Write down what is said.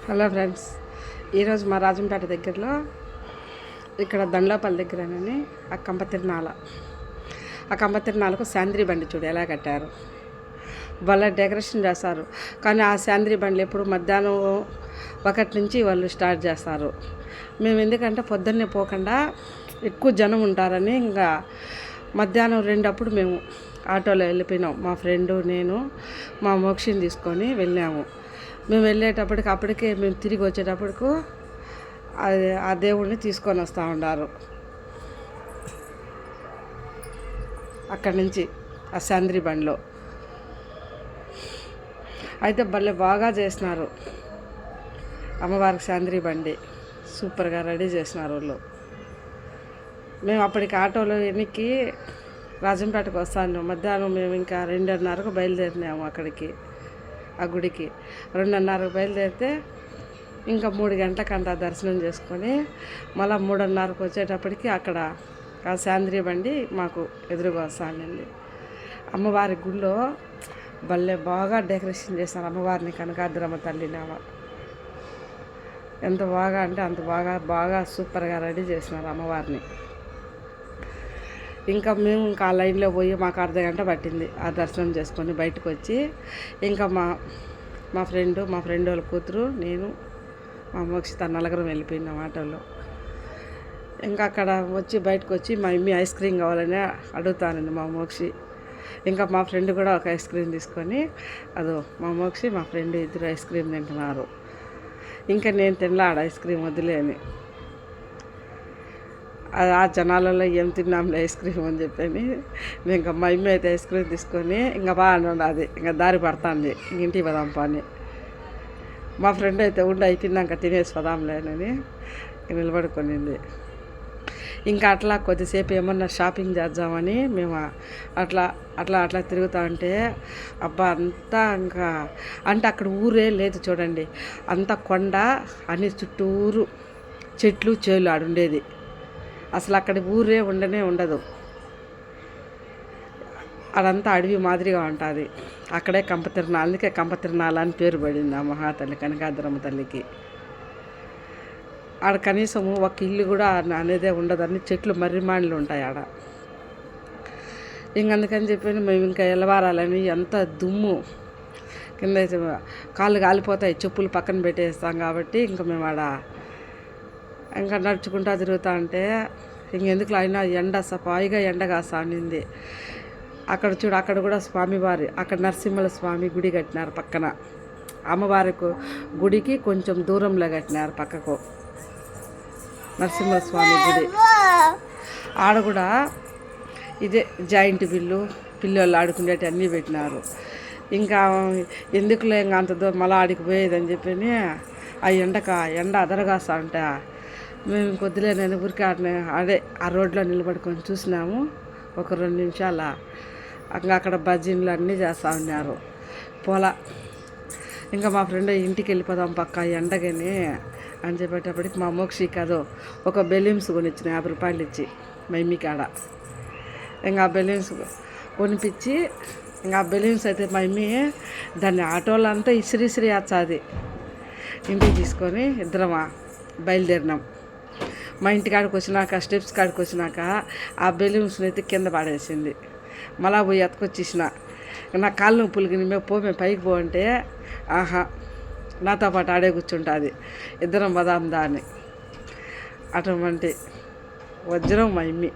Hello friends, ఈరోజు మా రాజంపేట దగ్గరలో ఇక్కడ దండ్లాపల్లి దగ్గరనని ఆ కంపతిరణాలకు శాంద్రీ బండి చూడు ఎలా కట్టారు. వాళ్ళ డెకరేషన్ చేస్తారు. కానీ ఆ శాంద్రీ బండ్లు ఎప్పుడు మధ్యాహ్నం 1 నుంచి వాళ్ళు స్టార్ట్ చేస్తారు. మేము ఎందుకంటే పొద్దున్నే పోకుండా ఎక్కువ జనం ఉంటారని ఇంకా మధ్యాహ్నం 2 అప్పుడు మేము ఆటోలో వెళ్ళిపోయినాం. మా ఫ్రెండు నేను మా మోక్షిని తీసుకొని వెళ్ళాము. మేము వెళ్ళేటప్పటికి అప్పటికే మేము తిరిగి వచ్చేటప్పటికు ఆ దేవుడిని తీసుకొని వస్తూ ఉన్నారు అక్కడి నుంచి ఆ శాంద్రీ బండిలో. అయితే భలే బాగా చేసినారు అమ్మవారికి శాంద్రీ బండి, సూపర్గా రెడీ చేసినారు వాళ్ళు. మేము అప్పటికి ఆటోలో ఎన్నికి రాజంపేటకు వస్తాను. మధ్యాహ్నం మేము ఇంకా 2:30కు బయలుదేరినాము అక్కడికి, ఆ గుడికి. 2:30కు బయలుదేరితే ఇంకా 3 గంటలకంతా దర్శనం చేసుకొని మళ్ళీ 3:30కు వచ్చేటప్పటికి అక్కడ ఆ శాంద్రీ బండి మాకు ఎదురుగా వస్తానండి. అమ్మవారి గుడిలో భలే బాగా డెకరేషన్ చేశారు అమ్మవారిని, కనకాద్రమ్మ తల్లినామ. ఎంత బాగా అంటే అంత బాగా సూపర్గా రెడీ చేసినారు అమ్మవారిని. ఇంకా మేము ఇంకా ఆ లైన్లో పోయి మాకు అర్ధగంట పట్టింది ఆ దర్శనం చేసుకొని బయటకు వచ్చి. ఇంకా మా ఫ్రెండ్ వాళ్ళ కూతురు, నేను, మా మోక్షిత నలుగురం వెళ్ళిపోయినాం ఆటోలో. ఇంకా అక్కడ వచ్చి బయటకు వచ్చి మా మమ్మీ ఐస్ క్రీమ్ కావాలని అడుగుతానండి మా మోక్షి. ఇంకా మా ఫ్రెండ్ కూడా ఒక ఐస్ క్రీమ్ తీసుకొని మా మోక్షి మా ఫ్రెండ్ ఇద్దరు ఐస్ క్రీమ్ తింటున్నారు. ఇంకా నేను తినలాడ ఐస్ క్రీమ్ వదిలే అని. ఆ జనాలలో ఏం తిన్నాంలే ఐస్ క్రీమ్ అని చెప్పని ఇంకా మా అమ్మ అయితే ఐస్ క్రీమ్ తీసుకొని ఇంకా బాగా ఉన్నది, ఇంకా దారి పడుతుంది ఇంటికి పదాం పని. మా ఫ్రెండ్ అయితే అయిపోయిందాక తినేసి పదాంలేనని నిలబడుకొనింది. ఇంకా అట్లా కొద్దిసేపు ఏమన్నా షాపింగ్ చేద్దామని మేము అట్లా తిరుగుతూ ఉంటే అబ్బా అంతా ఇంకా అంటే అక్కడ ఊరే లేదు చూడండి, అంతా కొండ అని చుట్టూరు చెట్లు చేలు ఆడుండేది. అసలు అక్కడ ఊరే ఉండదు, అదంతా అడవి మాదిరిగా ఉంటుంది. అక్కడే కంపతిరణాలు, అందుకే కంపతిరణాలు అని పేరు పడింది ఆ మహాతల్లి కనకాద్రమ్మ తల్లికి. ఆడ కనీసము ఒక ఇల్లు కూడా అనేదే ఉండదు, అన్ని చెట్లు మర్రిమాండ్లు ఉంటాయి ఆడ. అందుకని చెప్పి మేము ఇంకా ఎలవారాలని ఎంత దుమ్ము కింద కాళ్ళు కాలిపోతాయి, చెప్పులు పక్కన పెట్టేస్తాం కాబట్టి ఇంకా మేము ఆడ ఇంకా నడుచుకుంటూ తిరుగుతూ ఉంటే ఇంకెందుకు అయినా ఎండ సపాయిగా ఎండ కాసానింది. అక్కడ చూడు, అక్కడ కూడా స్వామివారి, అక్కడ నరసింహల స్వామి గుడి కట్టినారు పక్కన. అమ్మవారికి గుడికి కొంచెం దూరంలో కట్టినారు పక్కకు నరసింహల స్వామి గుడి. ఆడ కూడా ఇదే జాయింట్ పిల్లలు ఆడుకునేటి అన్నీ పెట్టినారు. ఇంకా ఎందుకులే ఇంకా అంత దూరం మళ్ళీ ఆడికి పోయేదని చెప్పి ఆ ఎండ అదరగాస్తా ఉంటా మేము కొద్దిలే నేను ఊరికి ఆ రోడ్లో నిలబడుకొని చూసినాము ఒక 2 నిమిషాల. ఇంకా అక్కడ భజనలు అన్నీ చేస్తూ ఉన్నారు పోలా. ఇంకా మా ఫ్రెండ్ ఇంటికి వెళ్ళిపోదాం పక్క ఎండగాని అని చెప్పేటప్పటికి మా మోక్షి ఒక బెలూన్స్ కొనిచ్చిన 50 రూపాయలు ఇచ్చి మా మమ్మీ కాడ. ఇంకా ఆ బెలూన్స్ కొనిపించి ఇంకా ఆ బెలూన్స్ అయితే మా మమ్మీ దాన్ని ఆటోలో అంతా ఇసిరి వచ్చాది. ఇంటికి తీసుకొని ఇద్దరమా బయలుదేరినాం. మా ఇంటి కాడికి వచ్చినాక స్టెప్స్ కాడికి వచ్చినాక ఆ బెలూన్స్ని అయితే కింద పడేసింది. మళ్ళా పోయి ఎత్తుకొచ్చేసిన. నా కాళ్ళు నొప్పులకి మేము పైకి పోంటే ఆహా నాతో పాటు ఆడే కూర్చుంటుంది, ఇద్దరం పదాం దాన్ని. అటువంటి వజ్రం మా మమ్మీ.